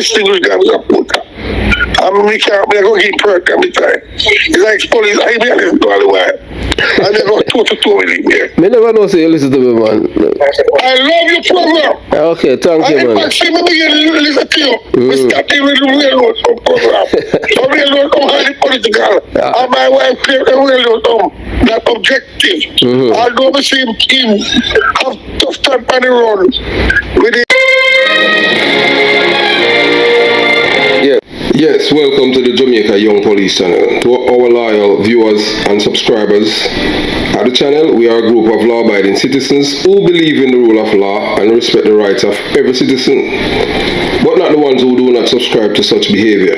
distinguished guy with a puta. We can't go get perk every time. It's like police, I be listen to all the while. And they go 2 to 2 with him here. Me never know say you listen to me, man. I love your program. Okay, thank you, man. I see me begin to listen to you. We start with the railroad program. So railroad come highly political. And my wife play the railroad that objective. Although we see him have tough time on the road with it. Yes, welcome to the Jamaica Young Police channel. To our loyal viewers and subscribers at the channel, we are a group of law-abiding citizens who believe in the rule of law and respect the rights of every citizen, but not the ones who do not subscribe to such behavior.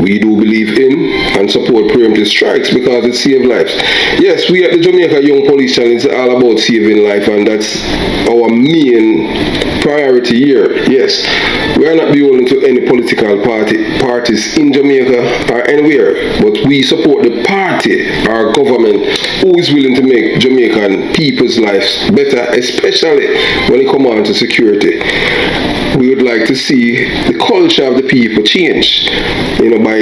We do believe in and support preemptive strikes because it saves lives. Yes, we at the Jamaica Young Police channel is all about saving life, and that's our main priority here. Yes, we are not beholden to any political parties in Jamaica or anywhere, but we support the party or government who is willing to make Jamaican people's lives better, especially when it comes on to security. We would like to see the culture of the people change, by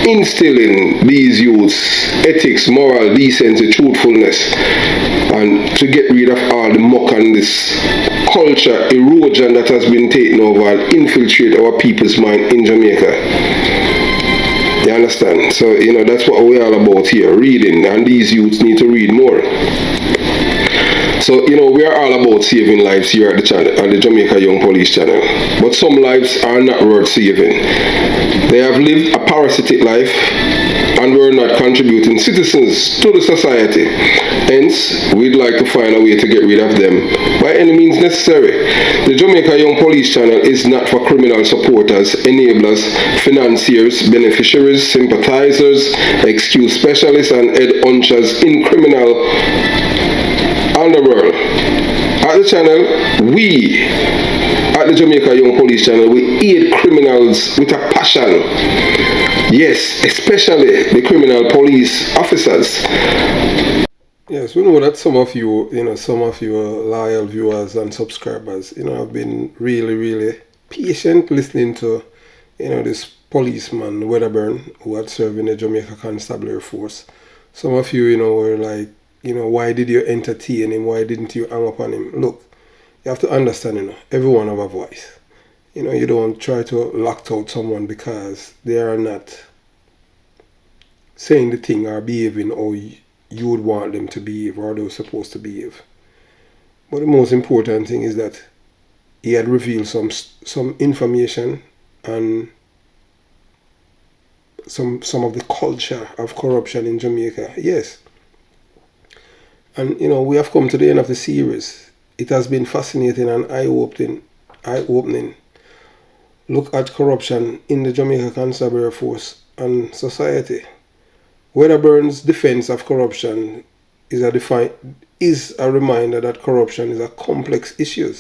instilling these youths ethics, moral, decency, truthfulness, and to get rid of all the muck and this culture erosion that has been taken over and infiltrate our people's mind in Jamaica. You understand? So, that's what we're all about here, reading, and these youths need to read more. So, we are all about saving lives here at the channel, on the Jamaica Young Police channel. But some lives are not worth saving. They have lived a parasitic life and were not contributing citizens to the society. Hence, we'd like to find a way to get rid of them by any means necessary. The Jamaica Young Police channel is not for criminal supporters, enablers, financiers, beneficiaries, sympathizers, excuse specialists, and head hunchers in criminal underworld. At the channel, we at the Jamaica Young Police channel, we aid criminals with a passion. Yes, especially the criminal police officers. Yes, we know that some of you loyal viewers and subscribers, have been really, really patient listening to, this policeman, Wedderburn, who had served in the Jamaica Constabulary Force. Some of you, were like, why did you entertain him? Why didn't you hang up on him? Look, you have to understand, everyone have a voice. You don't try to lock out someone because they are not saying the thing or behaving or you would want them to behave or they're supposed to behave. But the most important thing is that he had revealed some information and some of the culture of corruption in Jamaica. Yes. And we have come to the end of the series. It has been fascinating and eye-opening. Look at corruption in the Jamaica Constabulary Force and society. Wedderburn's defense of corruption is a reminder that corruption is a complex issue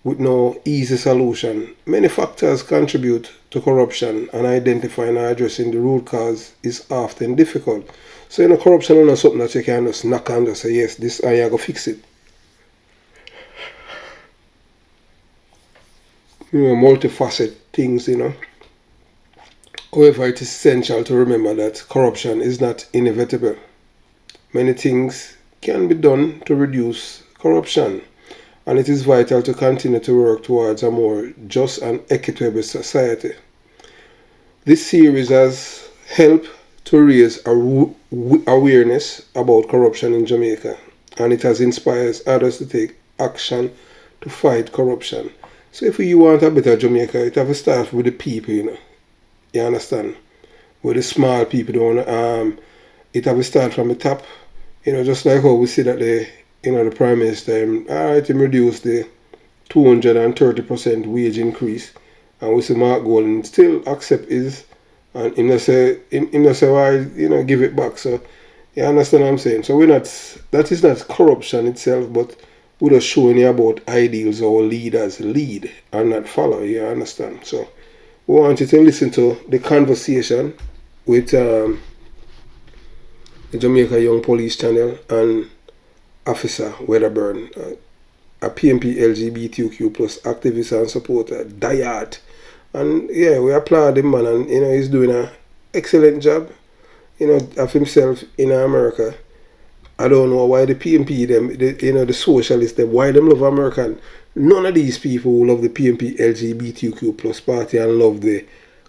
with no easy solution. Many factors contribute to corruption, and identifying and addressing the root cause is often difficult. So, corruption is not something that you can just knock on and say, yes, this I go fix it. Multifaceted things, However, it is essential to remember that corruption is not inevitable. Many things can be done to reduce corruption, and it is vital to continue to work towards a more just and equitable society. This series has helped to raise awareness about corruption in Jamaica, and it has inspired others to take action to fight corruption. So if you want a better Jamaica, it have to start with the people, You understand? With the small people, it have to start from the top. Just like how we see that the Prime Minister, him reduce the 230% wage increase, and we see Mark Golden still accept his, and him not say why, give it back. So you understand what I'm saying? So that is not corruption itself, but we're just showing you about ideals our leaders lead and not follow, you understand? So we want you to listen to the conversation with the Jamaica Young Police channel and Officer Wedderburn. a PMP LGBTQ plus activist and supporter, Diet. And yeah, we applaud him, man, and you know, he's doing an excellent job, you know, of himself in America. I don't know why the PMP, the socialists, why them love America. None of these people who love the PMP LGBTQ plus party and love the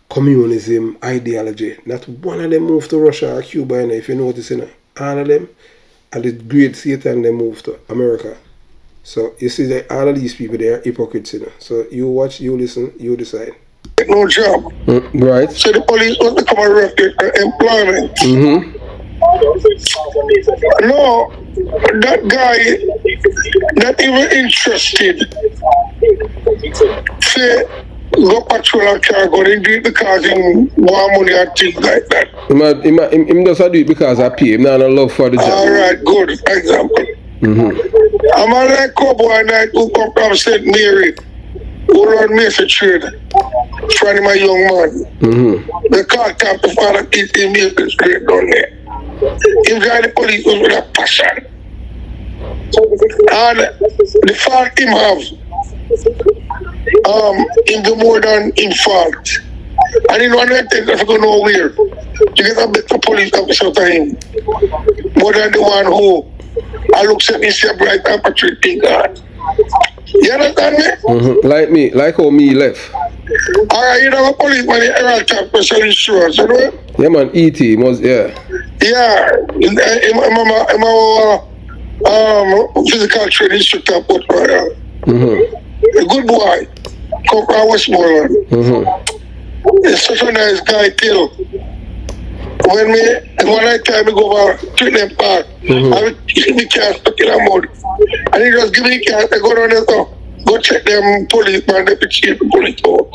communism ideology. Not one of them moved to Russia or Cuba, you know, if you notice, you know, all of them are the great Satan, they moved to America. So you see that all of these people, they are hypocrites, you know. So you watch, you listen, you decide. No job. Right. So the police want to come and wreck employment. Mm-hmm. No, that guy not even interested. Say, go patrol a car, go and do it because he want money and things like that. Him does do it because I pay him, not a love for the job. Alright, good example. Mm-hmm. I'm a like Cowboy night who come from St. Mary, who run Mesa Trade, friend of my young man. Mm-hmm. They can't tap the father, eat him Mesa Trade down there. He joined the police with a passion. And the fault him have, him do more than in fault. And in one thing that go nowhere, you get a better police officer to him. More than the one who I look at me say bright and patriotic God. You understand me? Mm-hmm. Like me, like how me left. Alright, you know a policeman in Herald Top special insurance, you know? Yeah man, E.T. must, yeah. Yeah, I'm a physical training instructor at Port Royal. Mm-hmm. A good boy, come from Westmoreland. Mm-hmm. He's such a nice guy till. When I time I go over to them park, Mm-hmm. I will give me car stuck in a mud. And he just give me car, I go down there, so go check them policeman, they pick the police out.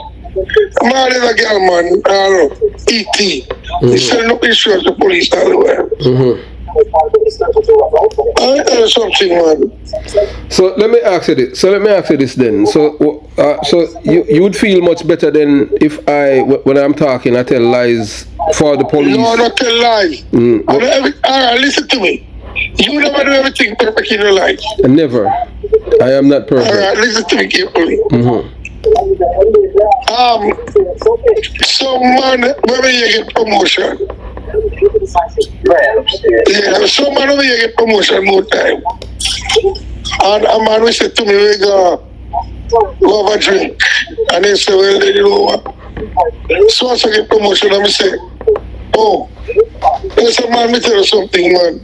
Man is a girl, man, E.T. He's selling up insurance to police all the way. Mm-hmm. I tell you something, man. So let me ask you this then. So you would feel much better than if when I'm talking, I tell lies for the police. No, not tell lies. Alright, listen to me. You never do everything perfect in your life. Never. I am not perfect. Alright, listen to me carefully. Mm-hmm. Some man, when you get promotion. Yeah, some man when you get promotion more time. And a man will say to me, we go have a drink. And they say, well, then you know what? So once I get promotion, I say, oh, there's a man, me tell you something, man.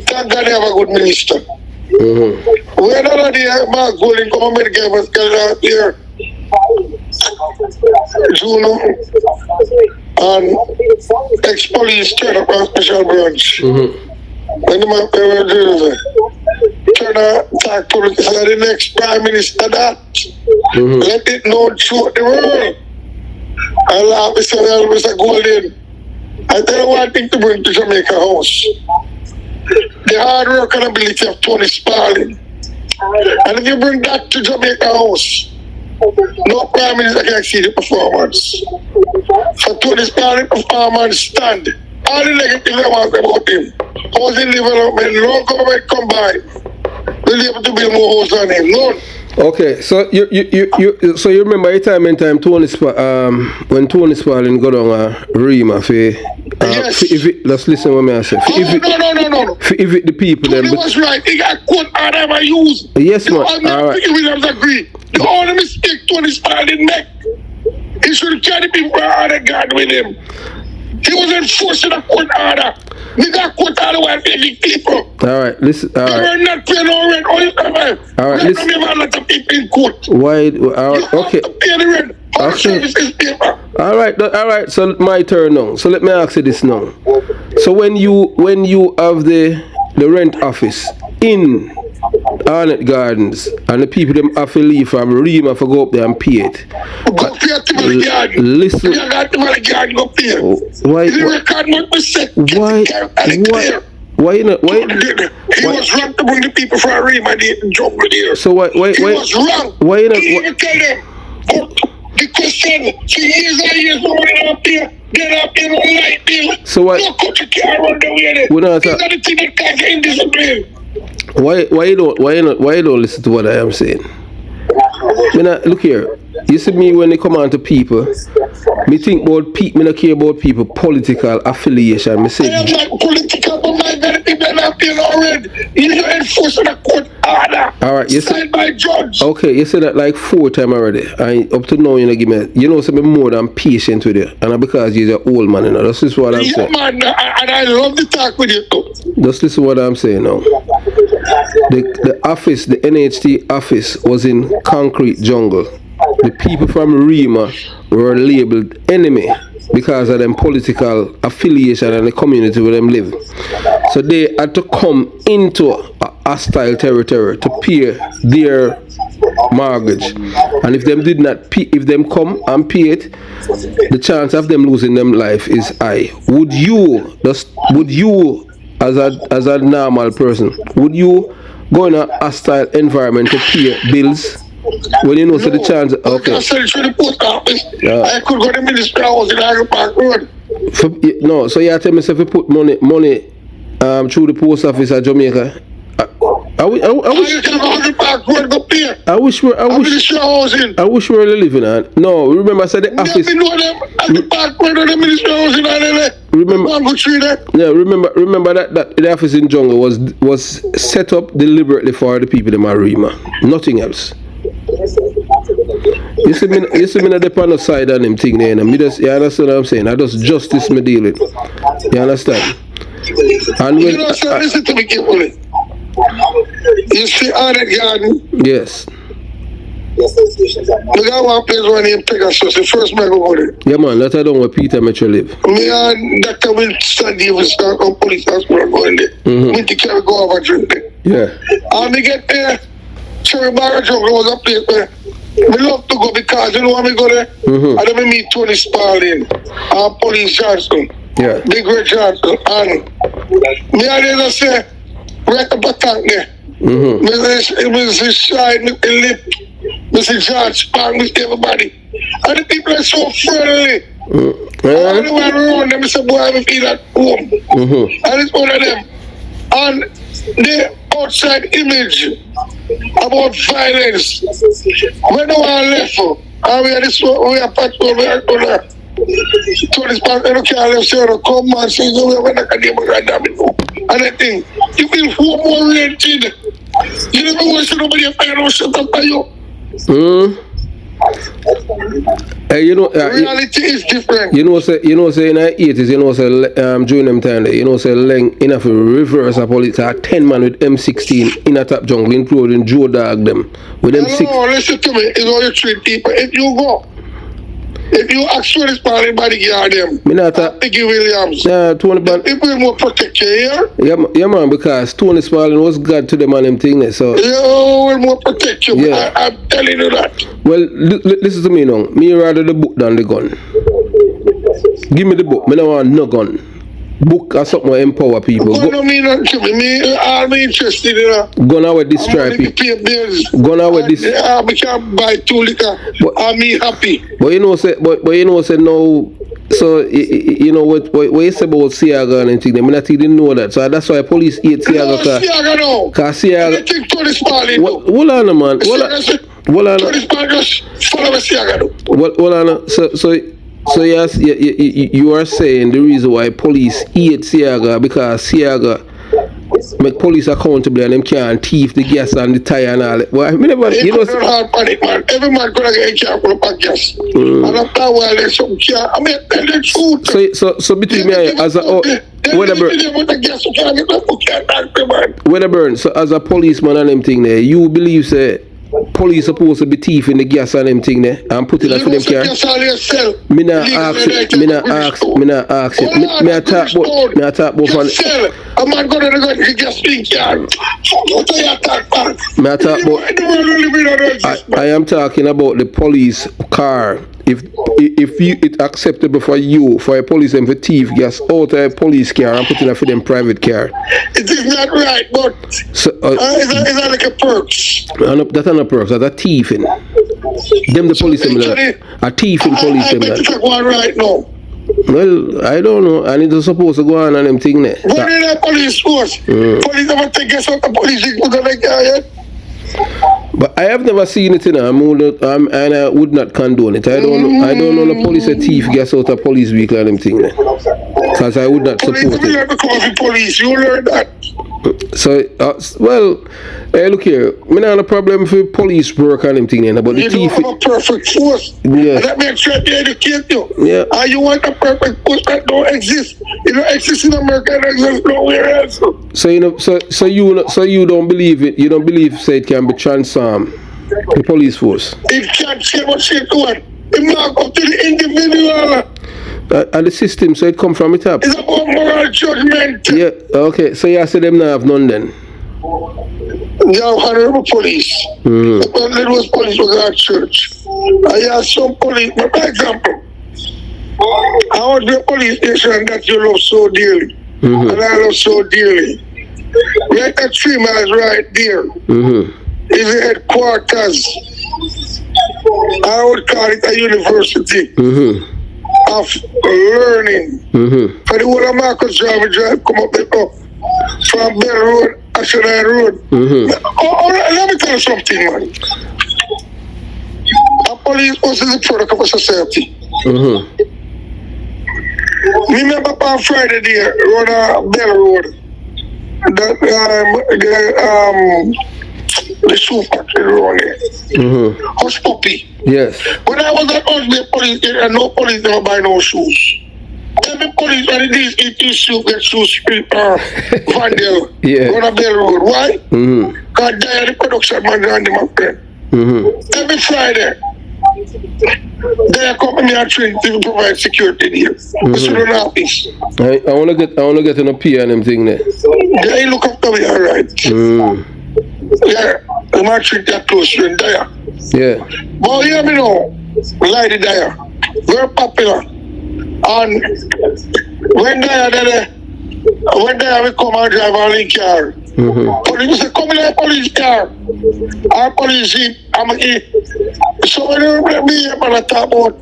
Thank God they have a good minister. Mm-hmm. When all of the man going come and make the girls out there, Juno and ex-police turn up on special branch. Mm-hmm. When the man turn up attack politics and the next prime minister that. Mm-hmm. Let it know throughout the world. I laugh, Mr. Golden. I tell you one thing to bring to Jamaica House. The hard work and ability of Tony Spalding. And if you bring that to Jamaica House, no prime minister can see the performance. For Tony Spalding performance stand. All the negative I want about him. Housing development, no government combined. We'll be able to build more house on him. None. Okay, so you remember a time in time when Tony Spalding got on a Rima for yes. Let's listen what I say. No. For if the people Tony was right. He got quote Adam I use. Yes, man. All right. Williams agree. The only mistake Tony Spalding make, he should carry people for other guard with him. He was enforcing a court order. We got court order while paying people. All right, listen. All right. They were not paying no rent. All right, listen. We have a lot of people in court. Why? You have to pay the rent. All services paper. All right. So my turn now. So let me ask you this now. So when you have the rent office in Arnett Gardens and the people them have to leave from Rima for go up there and pay it. Go pay it to my garden. Listen. You got to my garden, go pay it. Why? The record must be set. Why you not? Why? He was wrong to bring the people from Rima the jungle there. So why? He was wrong. Why you not? He even tell them. The question for years and years, nobody up there. Get up in one light bill. So why? No country can't run the way there. These are the things that cause indiscipline. Why you don't listen to what I am saying? Look here. You see me when they come on to people, me think about people, me not care about people political affiliation. Me say I am not political, but my very people not being already. You enforcing a court order. Alright, you signed by judge. Okay, you said that like 4 times already. And up to now you know give me, you know, so me more than patient with you. And because you're an old man, you know. That's just what I'm saying. Yeah, man, and I love to talk with you too. Just listen to what I'm saying now. The office, the NHT office was in concrete jungle. The people from Rima were labeled enemy because of them political affiliation and the community where them live. So they had to come into a hostile territory to pay their mortgage. And if them did not pay, if them come and pay it, the chance of them losing them life is high. Would you as a normal person, would you go in a hostile environment to pay bills? When you know, so the chance, okay. I said to the post office, I could go to the ministry house in Iron Park Road. No, so you tell me if you put money through the post office at Jamaica. I wish we were living on. No, remember I said the office. Remember that the office in Jungle was set up deliberately for the people in Marima. Nothing else. You see me not the on the side of them thing there. You understand what I'm saying? I just justice me deal with. You understand? And when listen to me carefully. You see Arnett Garden? Yes. The guy one place one named Pegasus, the first man over there. Yeah man, that's I don't where Peter Metro live. Me and Dr. Winston Davis start on police hospital going there. Me to carry go over drink there. Yeah. And me get there, Cherry Barra Jungle was a place where me love to go because you know when me go there, and then me meet Tony Spalding and Police Johnson. Yeah. Big Red Johnson. And me and they just say, right up a tank there. Mr. Shy, Mr. Lip, Mr. George, Spang, Mr. Everybody. And the people are so friendly. And the one around them, Mr. Boy, I feel at home. And it's one of them. And the outside image about violence. When the one left, and we are this one, we are patrol, we are going to Tony Spang, and okay, I left, so come and say, we are going to get them. And I think, you feel more rented. You never want to nobody to shut up by you. You know, reality is different. You know, say in the 80s, you know, say during them time, you know, say length enough to reverse a police 10 man with M16 in a top jungle, including Joe Dog them with them 6. No, listen to me. It's all you treat people. If you go. If you actually spend by the guard them, Piggy Williams, Tony people will protect you here. Yeah, man, because Tony Spalding was God to them and them thing there, so. Yeah, will more protect you. Yeah. I'm telling you that. Well, listen to me now. Me rather the book than the gun. Give me the book. Me don't want no gun. Book or something to empower people. Gun don't mean nothing to me. I'm interested in gun out with this stripe. Gun out with this. I can't buy 2 liquor. I'm me happy. But you know, say no. So you know what you say about Siaga and things. I mean, I didn't know that. So that's why police hate Siaga. Siaga no. Cause Siaga. I think Tony Spalding. Hold on, man. Hold on. Tony Spalding just follow Siaga. Hold on. So yes, you are saying the reason why police hate Siaga because Siaga make police accountable and them can't thief the gas and the tire and all that. Well, I mean, you know, hard panic, man. Every man gonna get a car for a gas. And after a while, there's some car. I mean, tell the truth. So between me and as a Wedderburn, so as a policeman and them thing there, you believe say police supposed to be thieving the gas and them thing there and putting that for them car. Me not ask it. Me not ask it. Me I talk about a man gonna go to gas thing car. Me I talk about. I am talking about the police car. If it's acceptable for you, for a police and for thief gas out of a police car and putting it for them private car. It is not right, but so, it's not like a perks. That's not a perks, that's a thieving. Them the police them a thieving police them that. One right now. Well, I don't know. And it was supposed to go on and them thing there. What did the police force? Police never take us out the police put on the car yet. But I have never seen it, and I would not condone it. I don't know the police a thief gets out of police vehicle and them thing there. Because I would not support it. Police, you learn that. So, well, hey, look here. I don't have a problem with police work and them thing there, but the you thief. You don't have a perfect force. Yeah. And that makes sure they educate you. Yeah. And you want a perfect force that don't exist. It don't exist in America, it exists nowhere else. So you know, so you don't believe it. You don't believe say it can be transformed the police force. It can't say what she doing. It mark up to the individual. And the system, so it come from the top. It's about moral judgment. Yeah. Okay. So you say them now have none then. You have honorable police. When there was police was at church. I have some police. For example, I was the police station that you love so dearly, and I love so dearly. Right at 3 miles right there is the headquarters. I would call it a university of learning. For the whole of Marcus Drive come up from Bell Road, Ashland Road. Let me tell you something, man. A police force is a product of a society. Remember on Friday there, on Bell Road, the shoe factory around there. Hush puppy. Yes. When I was at Osby police, no police never buy no shoes. Every police when it is shoes get shoes vandal on a Bell Road. Why? Because they are the production man and my friend. Every Friday. They are coming here trained to provide security here. Student office. I wanna get an appeal and them thing there. They look after me, alright. Yeah, I'm actually that close to there. Yeah. But hear me now, Lady there, very popular. And when they will come and drive a link car. Police say, come in a police car. Our police jeep, so when you me about a talk about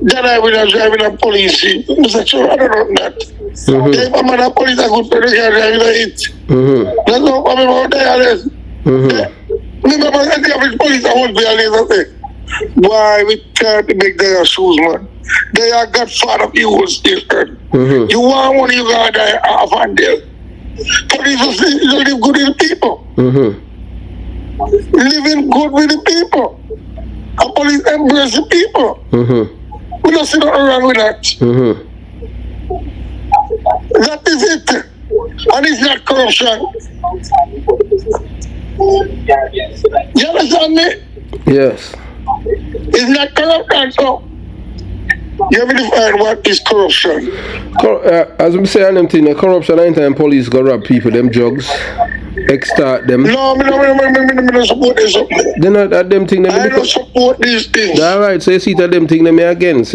that I will drive in a police jeep. I said, sure, I don't know that. If I'm a police, I could driving it. That's no problem about that. Remember, I think if police, I won't be a laser. Why we can't make their shoes, man? They are godfather of evil still. You want one, you got die off and there. Police will live good with the people. Living good with the people. And police embrace the people. We don't see nothing wrong with that. That is it. And it's not corruption. You understand me? Yes. It's not corruption, so you have to define what is corruption. As we say on them thing, corruption anytime police go rob people, them drugs, extort them. No, I don't support this. Then at them thing, I don't support these things. Alright, so you see that them thing, me against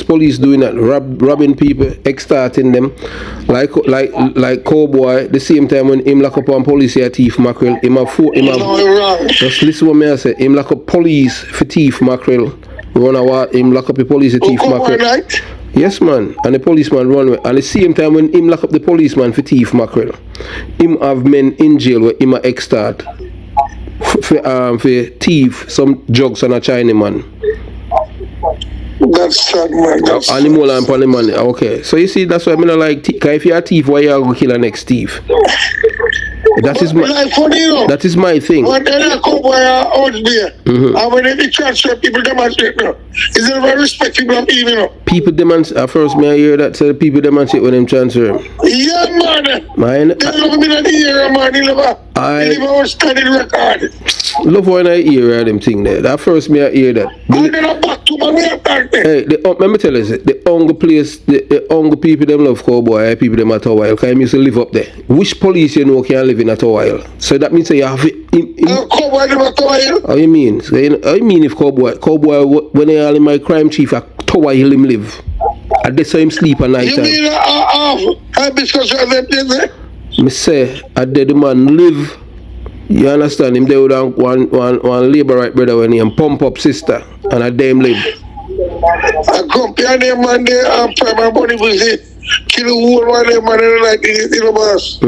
police doing that, robbing people, extorting them, like Cowboy. The same time when him lock up on police a thief mackerel, No, you're wrong. Just listen what me I say. Him lock up police for thief mackerel. Run away, him lock up the police a thief mackerel. Right? Yes, man. And the policeman run away. And the same time when him lock up the policeman for thief mackerel, him have men in jail where him a extort for thief some drugs on a Chinaman. That's sad, man. That's animal and the money. Okay. So you see, that's why I don't like thief. If you're a thief, why you go kill the next thief? That is my thing. When they Cowboy out there, and when they transfer people demonstrate now, is it very respectable of even? People demonstrate. At first, I hear that so people demonstrate when them transfer. Yeah, man. They never been in the area, man. They never studied record. Love when I hear them thing there. That first, I hear that. And then I back to my way. Hey, let me tell you, the only place, the only people them love Cowboy, people them at a while, because I used to live up there. Which police you know can live in at a while? So that means you have Cowboy live at a while? How you mean? So, how you mean if Cowboy, when I all in my crime chief at Tower Hill him live? At the same sleep at night time. You mean because of them there? Me say, at the man live. You understand him? They would have one labor right brother when he pump up sister and a them live. I compare them man there and primary body visit. Kill the whole one of them man and like it, you know, boss.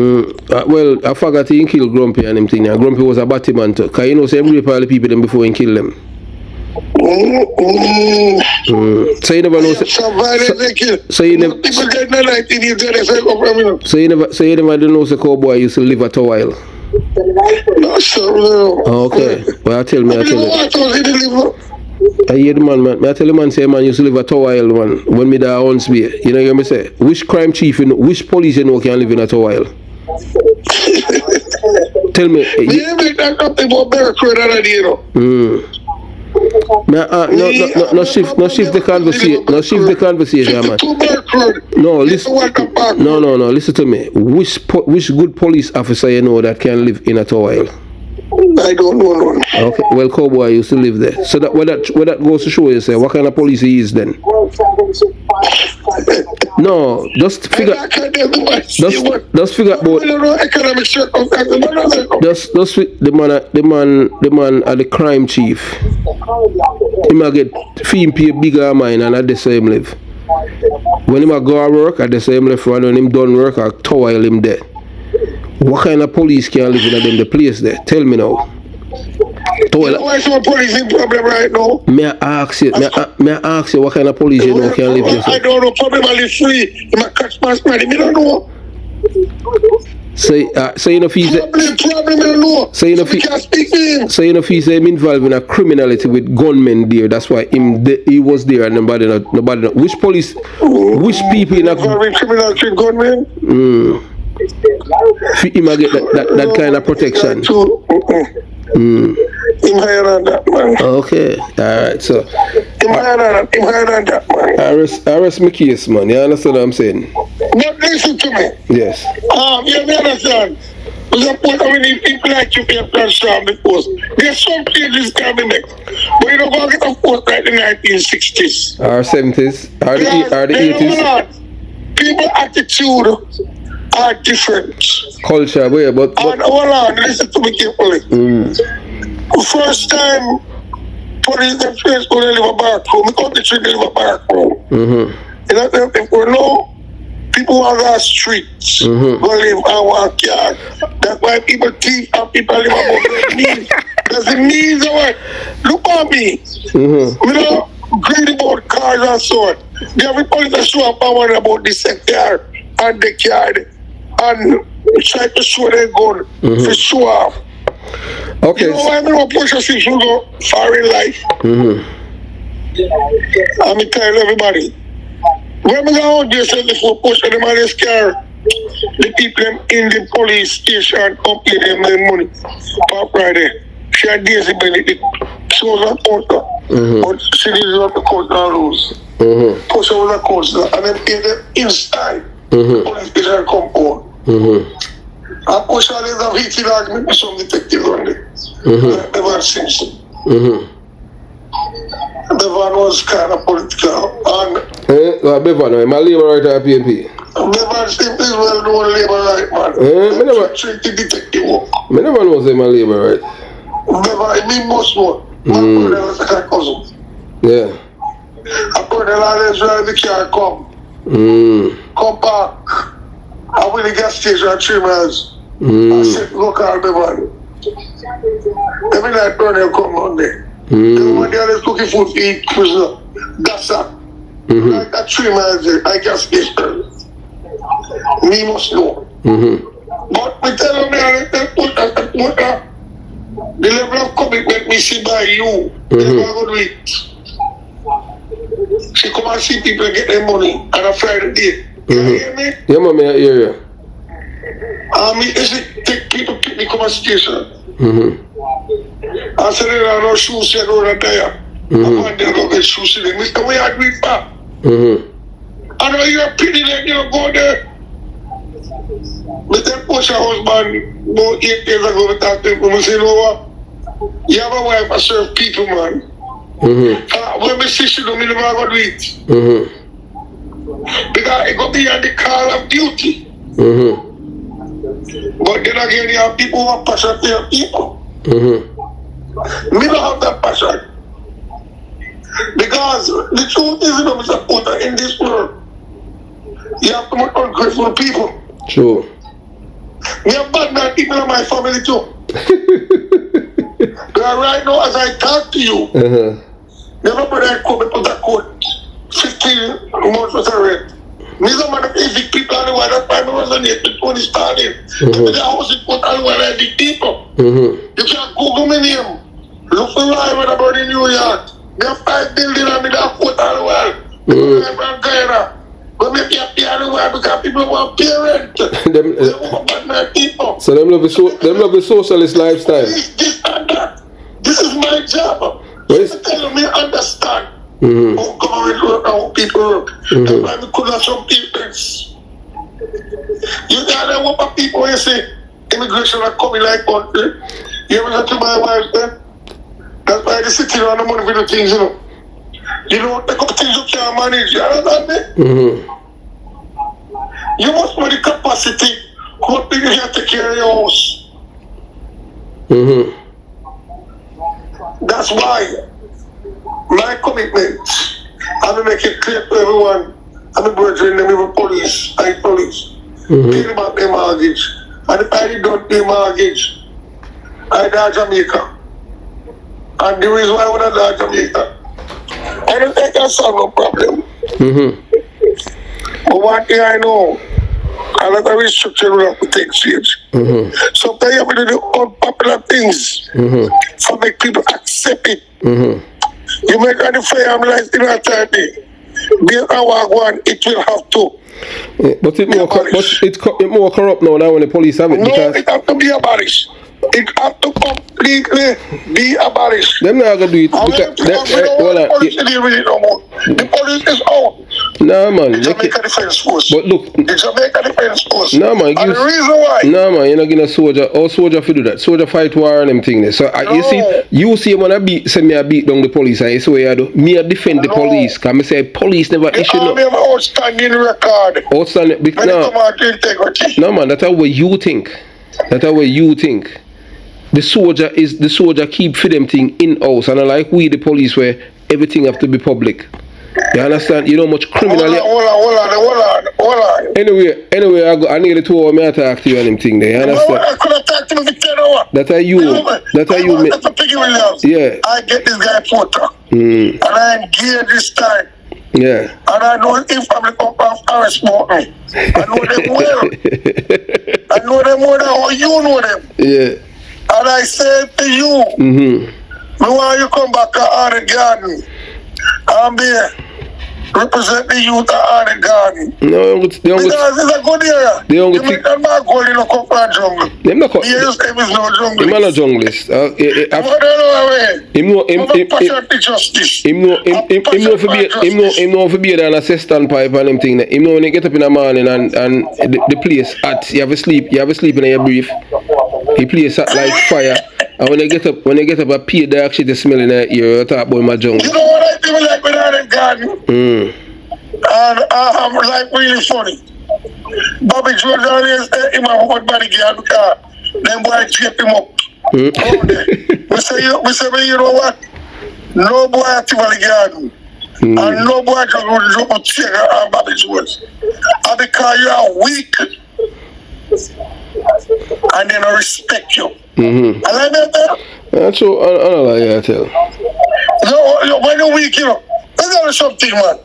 Well, I forgot he killed Grumpy and him thing. And Grumpy was a batty man too. Because you know, same rape all the people them before he killed them. So you never know. So you never. People get no like it. So you never know. So Cowboy used to live at a while. No, sir. Okay. Well, I tell you. I hear the man. I tell the man say man used to live at a while, man. When me there once be, you know what me say? Which crime chief, you know, which police you know can live in at a while? Tell me. No shift the conversation. No shift the conversation, man. No, listen. No. Listen to me. Which good police officer you know that can live in at a while? I don't know. Okay. Well, Cowboy used to live there. So that what that goes to show you, say, what kind of police he is then? No, just figure. Just figure about. Just the man at the crime chief. He might get fee pay bigger mine and at the same live. When he might go to work at the same level, and when him done work, I towel him there. What kind of police can live in them the place there? Tell me now. Why is my police in problem right now? May I ask you what kind of police you know can live there? I don't know. Problem is free. You might catch my money. I don't know. So you know if he's problem I don't know. So you know if he's involved in a criminality with gunmen there. That's why he was there and nobody know. Which police? Which people in a criminality with gunmen? He might get that kind of protection. Him higher than that, man. Okay, alright, so him higher than that, man. Arrest my case, man. You understand what I'm saying? But listen to me. Yes. You understand? Because how many people like you can transform the post. There's some changes can be made. But you don't go get a post like the 1960s. Or 70s. Or the 80s. People attitude are different. Culture, but and hold on, listen to me carefully. First time police them first go to live a back room, because they treat live a back room. You know, if we know people on the streets go live and walk yard. That's why people thief and people live above their knees. That's the means of what? Look at me. You know, greedy about cars and so on. Every police that show up and worry about this car and the yard and try to show their gun for show off. Okay. You know why I'm going to push us if you go far in life? I'm telling everybody. When we go out there, say before pushing them on this car, the people in the police station come pay them their money for Friday. She had days in it shows a counter. But she didn't have the counter and lose. Push over the counter and then pay them inside. Police station compound. I push all these of heating argument with some detectives on it. Ever since. The van was kind of political. And Bevan, am I labor right at PNP? Bevan Sim is well known labor right, man. The detective work. I never know say my labor right. Bevan, me most know. My brother was a cousin. Yeah. I put the last drive the car come. Come back. I went to the gas station at 3 miles. I said, go call Bevan. Every night, brother come on there. The one there is cooking food to eat prisoner. That's that. Like that 3 miles there, I gas station. Me must know. But we tell them there, the level of commitment we see by you, they never go do it. She come and see people get their money on a Friday day. You hear me? Yeah, man, I hear you. Take people pick me come to station. I said, there are no shoes here, no there. I'm going to go get shoes in them. We are doing back. I know you're pretty like you go there. But that push a husband about 8 years ago with that people. I say, you know what? You have a wife that serve people, man. When we see she do, me never go do it. Because it go beyond the call of duty. But then again, you have people who are passionate to your people. Me don't have that passion. Because the truth is, you know, Mr. Porter, in this world, you have to make ungrateful people. True. We have bad man people in my family too. Because right now, as I talk to you, never brother come and put a court 15 months was a rent. Me some man evict people on the way, that's why I resonate with Tony Starling. The house is put on the way, I evict people. You can Google my name. Look for live when I'm born in New York. They have 5 buildings and me that put on the way. I'm from Guyana. But make you pay on the way because people want parent. They want bad man people. So them love the socialist lifestyle. This and that. This is my job. Yes. Tell me understand. How government work and how people work. That's why we could have some papers. You gotta know what people when you say immigration are coming like country. You ever go to my wife then? That's why they sit here on the money for the things, you know. You don't take up things you can't manage. You understand me? You must have the capacity how big you can take care of your house. That's why my commitment, I will make it clear to everyone, I'm a brethren, them even police, I police. Pay them back their mortgage. And if I don't pay mortgage, I die Jamaica. And the reason why I want to die Jamaica, I don't think I solve no problem. But one thing I know, a lot of restructuring will have to take place. Sometimes you have to do the unpopular things for make people accept it. You make any fire lights in a attorney. Be a one, it will have to. Yeah, but it more corrupt now than when the police have it. No, because it have to be abolished. It have to completely be abolished. them not gonna do it because the police is out. Nah man, The Jamaica Defense Force. but look, The Jamaica Defense Force. nah man, And the reason why. nah man, you're not gonna soldier. All soldier fi do that. Soldier fight war and them thing there. So you see when I send me a beat down the police and you say what you do. Me a defend the police. Cause me say police never issue no. The army have an outstanding record. Outstanding. When it come out to integrity. No man, that's how way you think. That's how way you think. The soldier keep for them thing in house, and I like we the police where everything have to be public. You understand? You know much criminal. Hold on. Anyway, I need to 2 hours me talk to you and them thing there. You understand? I could have talked to him for 10 hours. That's how you. That's a Piggy Williams. Yeah. I get this guy photo. And I engage this time. Yeah. And I know if I'm the company of Harris Morton. I know them well. I know them more than how you know them. Yeah. And I said to you, me want you come back to Arnett Garden and be represent the youth at Arnett Garden. No, because it's a good area. You make that man go, you know, come from jungle. Them not come. He is no jungle. Him not junglist. Him know for be an assistant pipe and them thing. Him know when you get up in the morning and the place hot, you have a sleep in your brief. He plays hot like fire. And when you get up a pea dark shit is smelling in your ear, talk about my jungle. You know what I do like with Arnett Garden? And I'm like really funny. Bobby George always him have a good bodyguard because them boy chip him up. We say, you know what? No boy at the garden. And no boy can go to the chair and Bobby George. And because you are weak. And they don't respect you. I like that. That's true. I don't like that, tell. No, when you're weak, you know, there's something, man.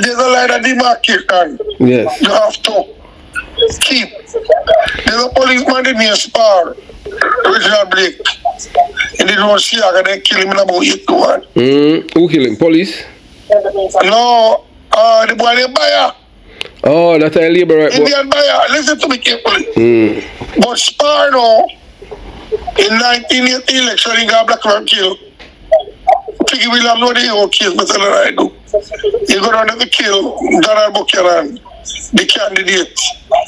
There's a line of demarcation. Yes. You have to keep. There's a policeman in here, Spar, Reginald Blake. And they don't see how they kill him in about 8 to 1. Who kill him? Police? No, the boy named Byah. Oh, that's a labor right. Indian Byah, listen to me carefully. But Spar now, in 1980 election, he got black man killed. Piggy Williams know they all kill, but I do. He go down to kill Donald Buchanan, the candidate,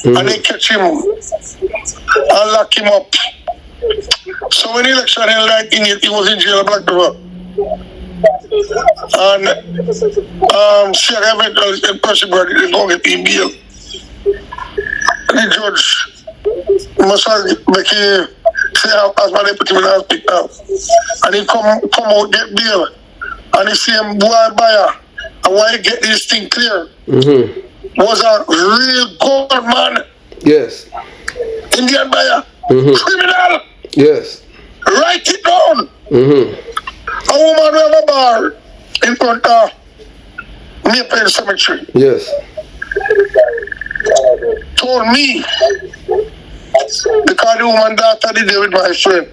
and they catch him and lock him up. So when the election in 1980, he was in jail, Black River. And Sierra Eventually and Percy Brady, they don't get him bail. The judge must make him say, as my deputy will speak now. And he come out, get bail. and the same boy Byah, and why you get this thing clear, was a real gold man. Yes. Indian Byah, criminal. Yes. Write it down. A woman with a bar in front of Maple Cemetery. Yes. Told me, because the woman daughter did it with my friend.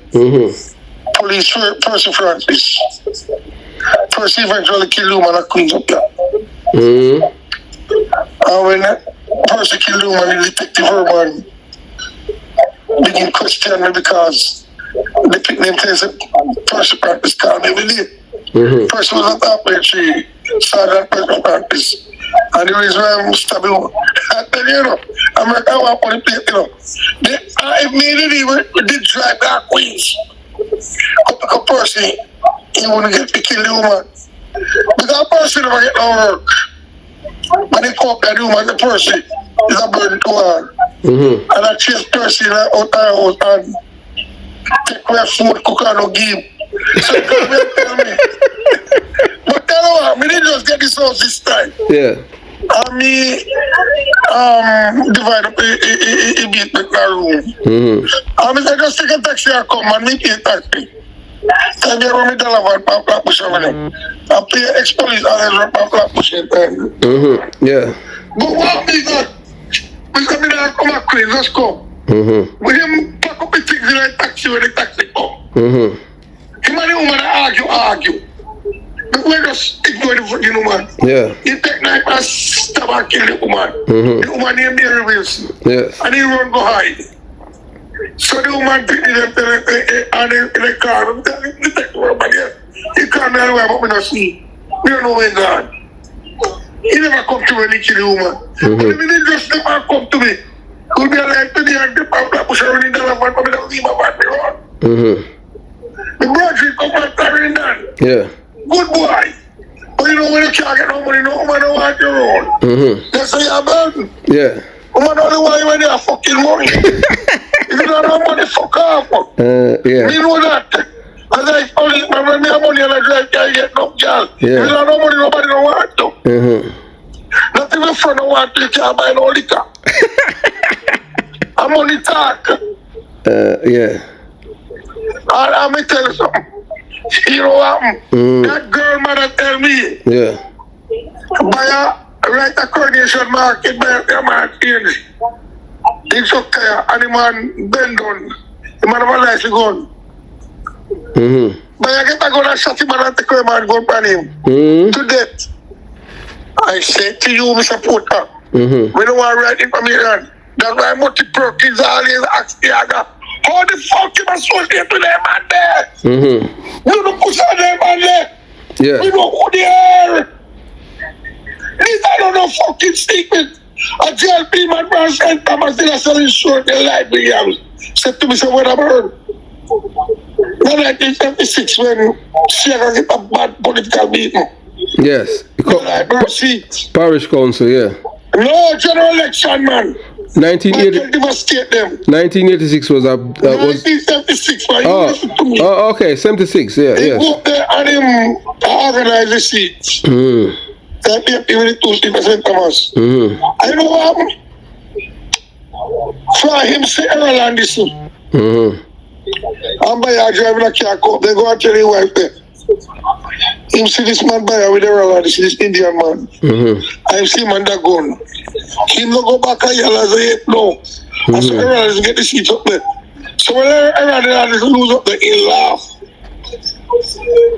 Police Percy Francis. Percy eventually killed the woman at Queens up there. And when Percy killed the woman, the detective Herman began question me because the nickname says Percy Francis called me every day. Percy was at that place, she saw that Percy Francis. And the reason why I'm stabbing him, I tell you, I want to play, immediately we did drive back Queens. Up Percy, he wouldn't get to kill the woman. Because Percy never get no work. When they come up that woman, the Percy is a burden to her. And I chase Percy out of the house and take away food, cook and no give. So tell me. But tell her, I didn't just get this house this time. Yeah. And me divide up a bit with my room. And I just take a taxi and come and me pay a taxi. And they run me dollar for black push over them. I pay ex-police and they run black push in time. Yeah. But what me got? Because me not come back clean, just come. When him pack up the things in the taxi when the taxi come. Him and the woman argue. The woman just ignore the fucking woman. Yeah. He take knife and stab and kill the woman. The woman named Mary Wilson. Yes. And he run go hide. So the woman picked them in the car. I'm telling the detective over there. He called me anyway, but me not see. We don't know where he's gone. He never come to me when he kill the woman. And if he just never come to me, he'll be alive to the end of the push around in the love, but me don't see my bad me on. The brother come back carrying that. Yeah. Good boy. But you know when you can't get no money, no woman don't want your own. That's how you're burden. Yeah. Woman only want you when you have fucking money. If you don't have money, fuck off. Yeah. Me know that. As I police man, when me have money and I drive, can't get no girl. Yeah. If you don't have money, nobody don't want to. Not even friend don't want to, you can't buy no liquor. I'm money talk. Yeah. And I'm going to tell you something. You know what happened? That girl mother tell me, Yeah. Byah, right a coronation market, buy your man change. It's okay, and the man bend down. The man have a life gun. Byah get a gun and shot him and take away man gun from him. To death. I said to you, Mr. Porter, we don't want to write information. That's why Monty Perkins always ask the other, how the fuck you associate with them man there? You don't push on them man there. Yeah. We know who they are. These are no fucking secret. A JLP man from St. Thomas did a selling short in library house. Said to me, so what about her? In 1976 when Sierra get a bad political meeting. Yes. Library seat. Parish council, yeah. No, general election, man. 1980, Devastate them. 1986 was a... 1976, man. You listen to me. Oh, okay. 76, yeah, They yes. go up there and him organize the seats. That they have given it to St. Thomas. I know what happened. For him say Ireland this. And Byah driving a car up, they go and tell his wife there. Him see this man Byah with Ireland, this Indian man. I see him under gun. Him no go back a yell as a yet no. And so Ireland get the seats up there. So when Ireland lose up there, he laugh.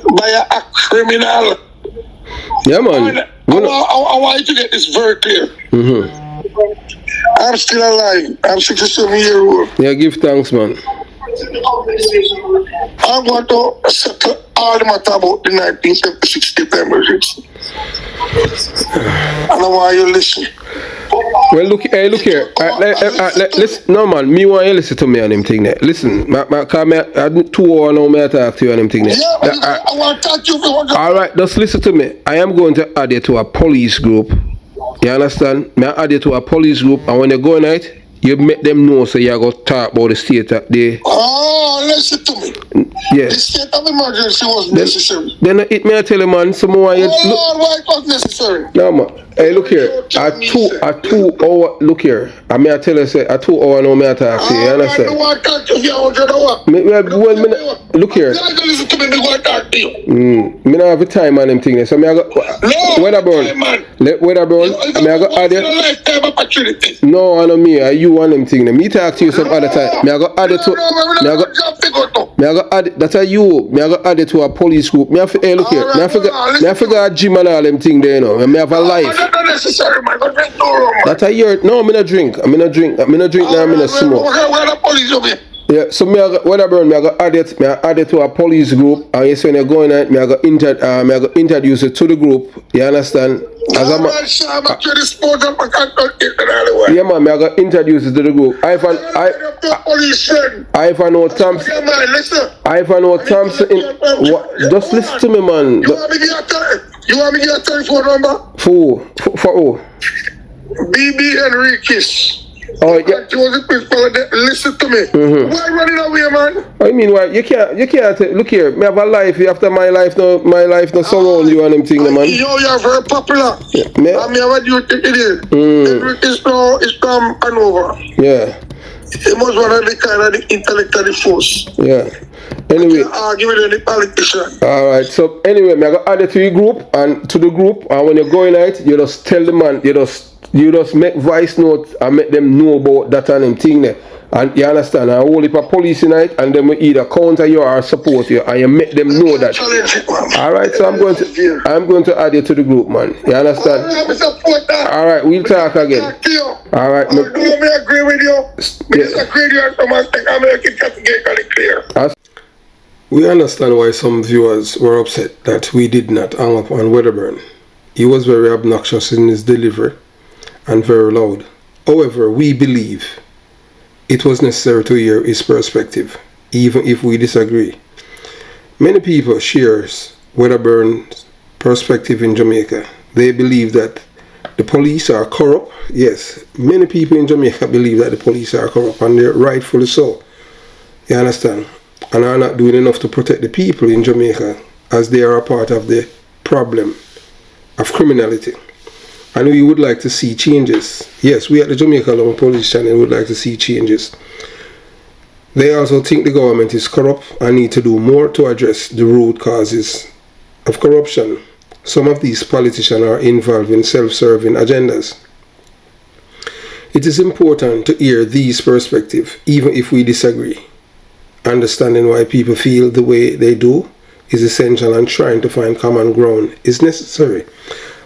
Byah a criminal. Yeah, man. I want you to get this very clear. I'm still alive. I'm 67 years old. Yeah, give thanks, man. I'm going to settle all the matter about the 1976 September 6th. And I want you to listen. Well, look here. Listen, no, man. Me want you listen to me on them thing there. Listen, I do 2 hours now. I talk to you on them thing there. Yeah, but I want to talk to you. All right, just listen to me. I am going to add you to a police group. You understand? I add you to a police group, and when you go in it, you make them know so you go talk about the state that they. Oh, listen to me. Yes. The state of emergency was necessary. Then it may tell you, man, someone you Lord, why it was necessary? no man. Hey, look here. A 2 hour. Look here. I may tell you say a 2 hour no me talk to you. You understand? Look here. Listen to me. Me go talk to you. Me not have the time on them thing. So me I go. Weather burn. Weather burn. Me I go add it. Lifetime opportunity. No, I know me. You on them thing. Me talk to you some other time. Me I go add it to. Me I go. Me I go add. That's a you. Me I go add it to a police group. Me I hey, look here. Me I forget a gym and all them thing there. You know. Me have a life. That's not necessary, man. Go drink no rum, man. That's a year. No, me not drink. Me not drink. Me not drink. Now me not smoke. Where the police over here? Yeah, so me I go add it to a police group, and yes, when you're going out, me I go introduce it to the group. You understand? Yeah, man, me I go introduce it to the group. Ivan O. Thompson. Ivan O. Thompson. Just listen to me, man. You want me to get your telephone number? For who? BB Enriquez. Oh yeah. Listen to me. Why running away, man? I mean, why you can't look here. Me have a life. After my life no surround you and them thing, man. You are very popular. Yeah, me have a duty today. Enriquez now is from Hanover. Yeah. He must one of the kind of the intellectual force. Yeah. Anyway, argue with any politician. Alright, so anyway, me I go add it to your group and to the group, and when you're going out, you just tell the man, you just make voice notes and make them know about that and them thing there. And you understand, and hold up a police tonight, and then we either counter you or support you, and you make them know that. Alright, so I'm going to add you to the group, man. You understand? Alright, we'll talk again. Alright, I agree with you. Disagree with you. We understand why some viewers were upset that we did not hang up on Wedderburn. He was very obnoxious in his delivery and very loud. However, we believe it was necessary to hear his perspective, even if we disagree. Many people share Wedderburn's perspective in Jamaica. They believe that the police are corrupt. Yes, many people in Jamaica believe that the police are corrupt, and they're rightfully so. You understand? And are not doing enough to protect the people in Jamaica, as they are a part of the problem of criminality. And we would like to see changes. Yes, we at the Jamaica Long Police Channel would like to see changes. They also think the government is corrupt and need to do more to address the root causes of corruption. Some of these politicians are involved in self-serving agendas. It is important to hear these perspectives, even if we disagree. Understanding why people feel the way they do is essential, and trying to find common ground is necessary.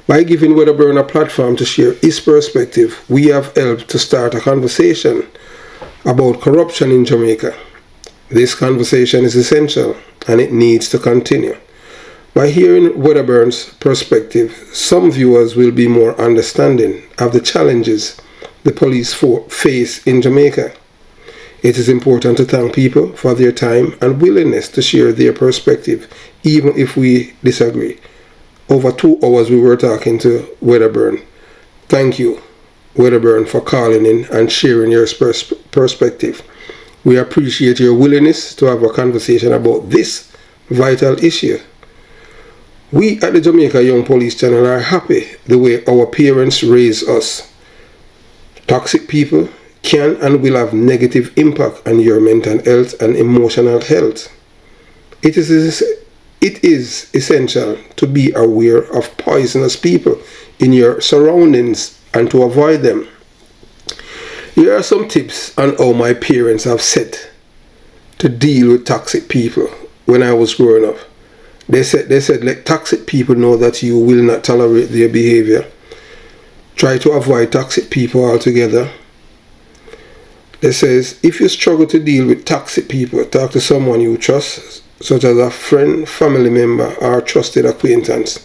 By giving Wedderburn a platform to share his perspective, we have helped to start a conversation about corruption in Jamaica. This conversation is essential, and it needs to continue. By hearing Wedderburn's perspective, some viewers will be more understanding of the challenges the police face in Jamaica. It is important to thank people for their time and willingness to share their perspective, even if we disagree. Over 2 hours we were talking to Wedderburn. Thank you, Wedderburn, for calling in and sharing your perspective. We appreciate your willingness to have a conversation about this vital issue. We at the Jamaica Young Police Channel are happy the way our parents raised us. Toxic people can and will have negative impact on your mental health and emotional health. It is essential to be aware of poisonous people in your surroundings and to avoid them. Here are some tips on how my parents have set to deal with toxic people when I was growing up. They said let toxic people know that you will not tolerate their behavior. Try to avoid toxic people altogether. They says if you struggle to deal with toxic people, talk to someone you trust, such as a friend, family member, or trusted acquaintance,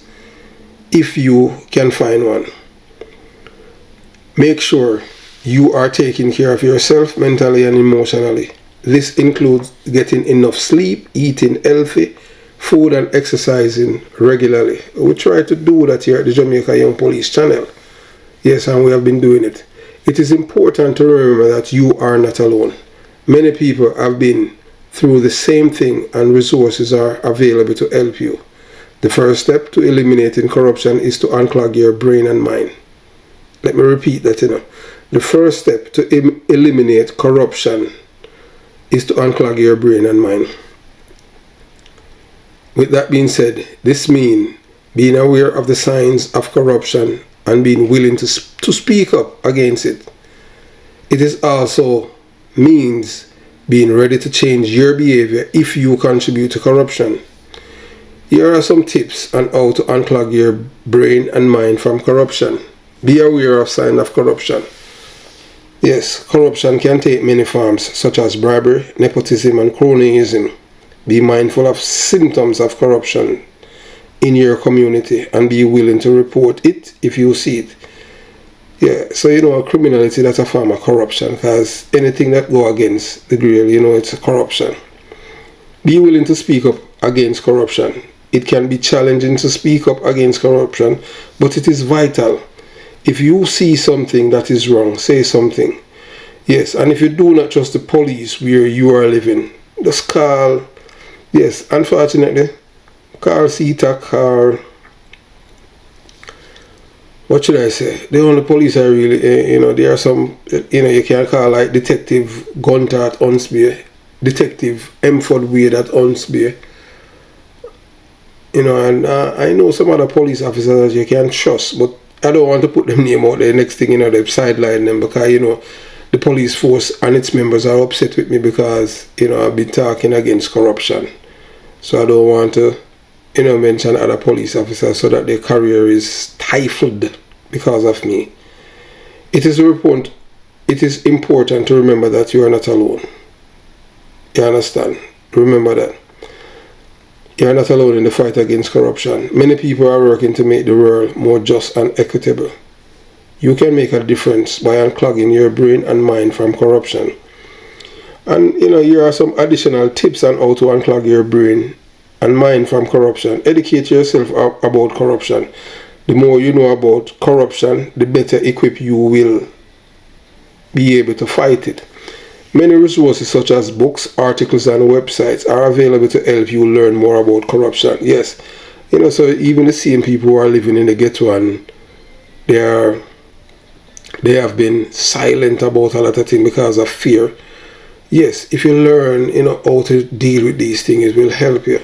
if you can find one. Make sure you are taking care of yourself mentally and emotionally. This includes getting enough sleep, eating healthy food, and exercising regularly. We try to do that here at the Jamaica Young Police Channel. Yes, and we have been doing it. It is important to remember that you are not alone. Many people have been through the same thing and resources are available to help you. The first step to eliminating corruption is to unclog your brain and mind. Let me repeat that, The first step to eliminate corruption is to unclog your brain and mind. With that being said, this means being aware of the signs of corruption and being willing to speak up against it. It is also means being ready to change your behavior if you contribute to corruption. Here are some tips on how to unclog your brain and mind from corruption. Be aware of signs of corruption. Yes, corruption can take many forms such as bribery, nepotism, and cronyism. Be mindful of symptoms of corruption in your community and be willing to report it if you see it. Yeah, so criminality, that's a form of corruption, because anything that go against the grail, it's a corruption. Be willing to speak up against corruption. It can be challenging to speak up against corruption, but it is vital. If you see something that is wrong, say something. Yes, and if you do not trust the police where you are living, just call, yes, unfortunately, call CTAC or, what should I say? The only police are really, there are some, you can call like Detective Gunter at Unsby, Detective Emford Wade at Unsby. And I know some other police officers that you can trust, but I don't want to put them name out there. Next thing, they sideline them because, the police force and its members are upset with me because, I've been talking against corruption. So I don't want to, mention other police officers so that their career is stifled because of me. It is important to remember that you are not alone. You understand? Remember that. You are not alone in the fight against corruption. Many people are working to make the world more just and equitable. You can make a difference by unclogging your brain and mind from corruption. And here are some additional tips on how to unclog your brain and mind from corruption. Educate yourself about corruption. The more you know about corruption, the better equipped you will be able to fight it. Many resources such as books, articles, and websites are available to help you learn more about corruption. Yes, so even the same people who are living in the ghetto and they have been silent about a lot of things because of fear. Yes, if you learn, how to deal with these things, it will help you.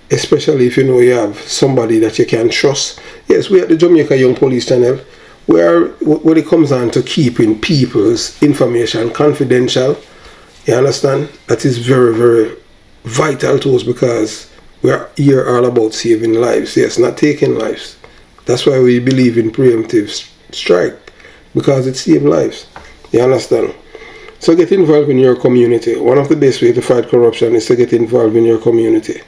Especially if you have somebody that you can trust. Yes, we at the Jamaica Young Police Channel, where when it comes on to keeping people's information confidential, you understand, that is very, very vital to us because we are here all about saving lives, yes, not taking lives. That's why we believe in preemptive strike, because it saves lives. You understand? So get involved in your community. One of the best ways to fight corruption is to get involved in your community.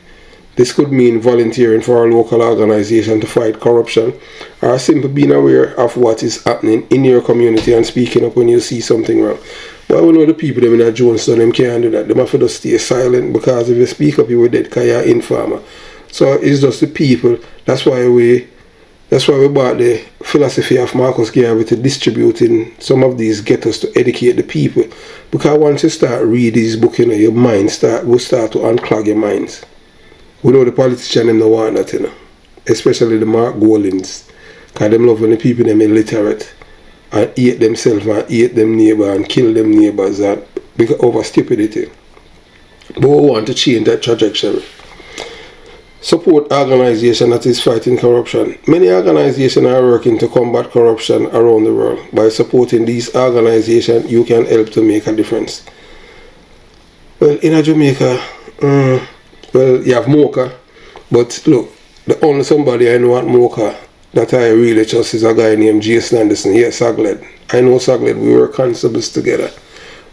This could mean volunteering for a local organization to fight corruption, or simply being aware of what is happening in your community and speaking up when you see something wrong. But we know the people them in that Jonestown, them can't do that. They have to just stay silent, because if you speak up, you will dead because you're informer. So it's just the people. That's why we bought the philosophy of Marcus Garvey to distribute in some of these ghettos to educate the people. Because once you start reading these books, your mind will start to unclog your minds. We know the politicians them don't want that, especially the Mark Golins, because them love when the people them illiterate and hate themselves and hate them neighbor and kill them neighbors because over stupidity. But we want to change that trajectory. Support organization that is fighting corruption. Many organizations are working to combat corruption around the world. By supporting these organizations, you can help to make a difference. Well, in Jamaica, you have Mocha, but look, the only somebody I know at Mocha that I really trust is a guy named Jason Anderson. Yes, Sagled. I know Sagled. We were constables together.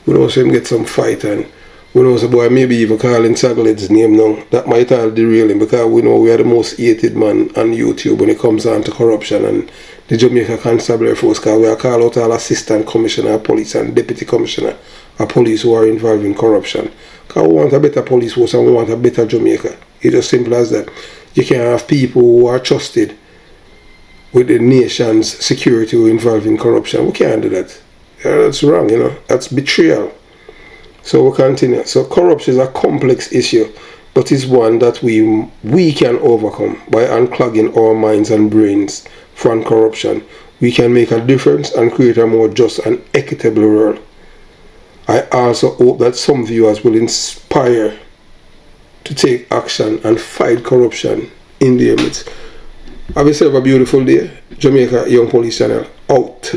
We know him get some fight, and we know some boy maybe even calling Sagled's name now. That might all derail him, because we know we are the most hated man on YouTube when it comes on to corruption and the Jamaica Constabulary Force, because we are call out all assistant commissioner of police and deputy commissioner of police who are involved in corruption. Because we want a better police force and we want a better Jamaica. It's as simple as that. You can't have people who are trusted with the nation's security who are involved in corruption. We can't do that. That's wrong, you know. That's betrayal. So we'll continue. So corruption is a complex issue, but it's one that we can overcome by unclogging our minds and brains from corruption. We can make a difference and create a more just and equitable world. I also hope that some viewers will inspire to take action and fight corruption in their midst. Have yourself a beautiful day. Jamaica Young Police Channel out.